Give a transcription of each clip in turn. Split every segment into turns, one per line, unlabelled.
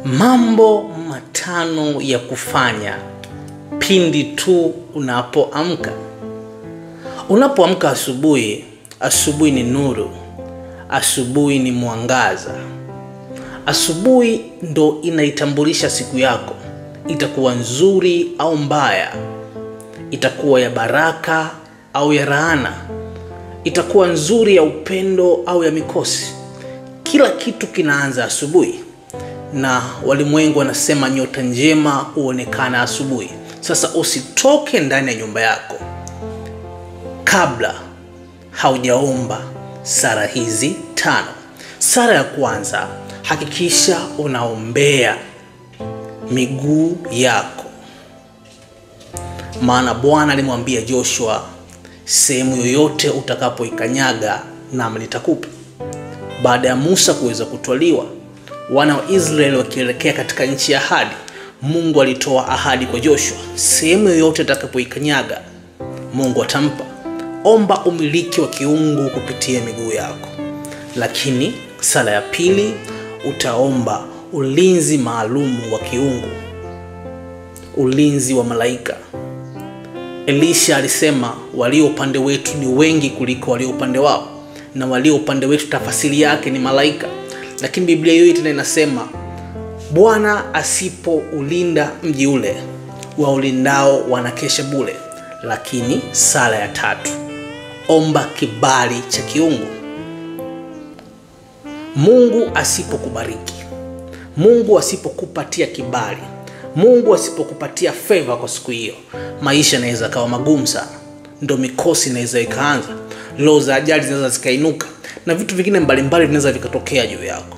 Mambo matano ya kufanya pindi tu unapoamka. Unapoamka asubuhi, asubuhi ni nuru, asubuhi ni mwangaza. Asubuhi ndo inaitambulisha siku yako. Itakuwa nzuri au mbaya, itakuwa ya baraka au ya laana, itakuwa nzuri ya upendo au ya mikosi. Kila kitu kinaanza asubuhi. Na walimwengu wanasema nyota njema huonekana asubuhi. Sasa usitoke ndani ya nyumba yako kabla haujaomba sala hizi 5. Sala ya kwanza, hakikisha unaombea miguu yako. Maana Bwana alimwambia Joshua, sehemu yoyote utakapoikanyaga nami nitakupa. Baada ya Musa kuweza kutwaliwa, wana wa Israeli wakielekea katika nchi ya ahadi, Mungu alitoa ahadi kwa Joshua, sehemu yoyote atakapoikanyaga Mungu atampa. Omba umiliki wa kiungu kupitia miguu yako. Lakini sala ya pili, utaomba ulinzi maalumu wa kiungu, ulinzi wa malaika. Elisha alisema, walio upande wetu ni wengi kuliko walio upande wao, na walio upande wetu tafasiri yake ni malaika. Lakini Biblia yote inasema, Bwana asipoulinda mji ule, waulindao wanakesha bure. Lakini sala ya 3, omba kibali cha kiungu. Mungu asipokubariki, Mungu asipokupatia kibali, Mungu asipokupatia favor kwa siku hiyo, maisha yanaweza kawa magumu sana. Ndo mikosi inaweza ikaanza, roho za ajali zinaweza zikainuka, na vitu vingine mbalimbali vinaweza vikatokea juu yako.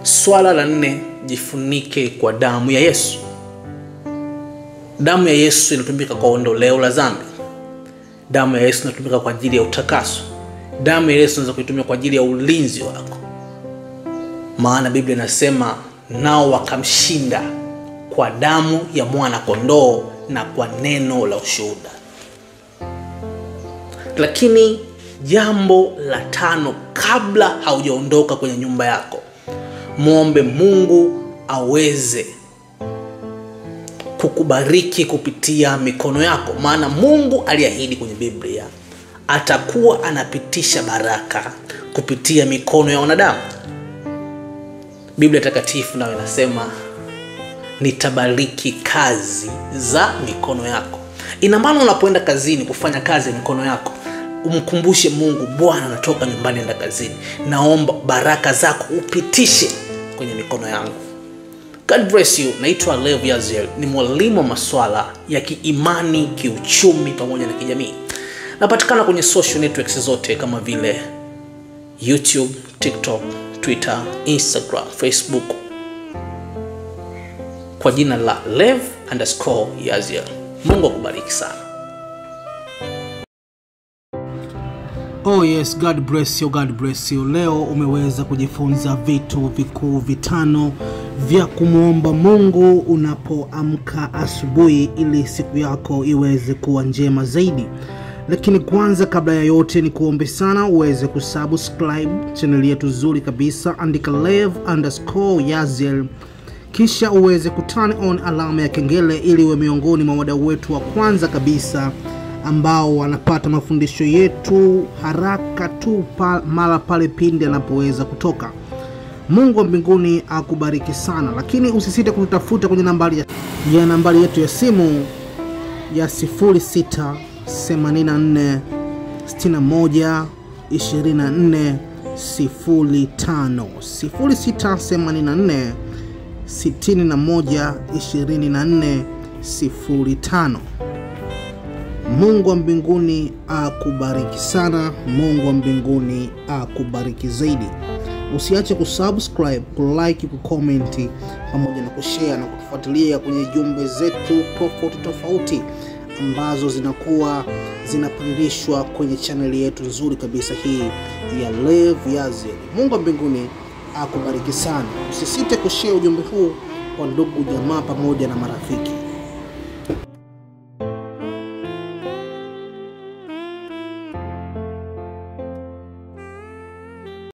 Swala la 4, jifunike kwa damu ya Yesu. Damu ya Yesu inatumika kwa ondoleo la dhambi. Damu ya Yesu inatumika kwa ajili ya utakaso. Damu ya Yesu inaweza kuitumia kwa ajili ya ulinzi wako. Maana Biblia inasema, nao wakamshinda kwa damu ya mwana kondoo na kwa neno la ushuhuda. Lakini jambo la 5, kabla haujaondoka kwenye nyumba yako, muombe Mungu aweze kukubariki kupitia mikono yako. Maana Mungu aliahidi kwenye Biblia, atakuwa anapitisha baraka kupitia mikono ya wanadamu. Biblia takatifu nayo inasema, nitabariki kazi za mikono yako. Ina maana unapoenda kazini kufanya kazi ya mikono yako, umkumbushe Mungu, Bwana natoka nyumbani naenda kazini, naomba baraka zako upitishe kwenye mikono yangu. God bless you. Naitwa Lev Yaziel, ni mwalimu wa masuala ya kiimani, kiuchumi pamoja na kijamii. Napatikana kwenye social networks zote kama vile YouTube, TikTok, Twitter, Instagram, Facebook kwa jina la Lev_Yaziel. Mungu akubariki sana.
Oh yes, God bless you, God bless you. Leo umeweza kujifunza vitu vikuu 5 vya kumuomba Mungu unapoamka asubuhi ili siku yako iweze kuwa njema zaidi. Lakini kwanza, kabla ya yote, ni kuombe sana uweze kusubscribe channel yetu nzuri kabisa, andika Lev_Yaziel, kisha uweze kuturn on alama ya kengele ili uwe miongoni mwa wadau wetu wa kwanza kabisa ambao wanapata mafundisho yetu haraka tu mara pale pindi anapoweza kutoka. Mungu wa mbinguni akubariki sana. Lakini usisite kututafuta kwenye nambari yetu ya simu ya 0684 61 24 05, 0684 61 24 05. Mungu wa mbinguni akubariki sana. Mungu wa mbinguni akubariki zaidi. Usiache kusubscribe, kulike, kucomment pamoja na kushare na kutufuatilia kwenye jumbe zetu tofauti ambazo zinakuwa zinapandishwa kwenye channel yetu nzuri kabisa hii ya Lev Yaziel. Mungu wa mbinguni akubariki sana. Usisite kushare ujumbe huu kwa ndugu, jamaa pamoja na marafiki.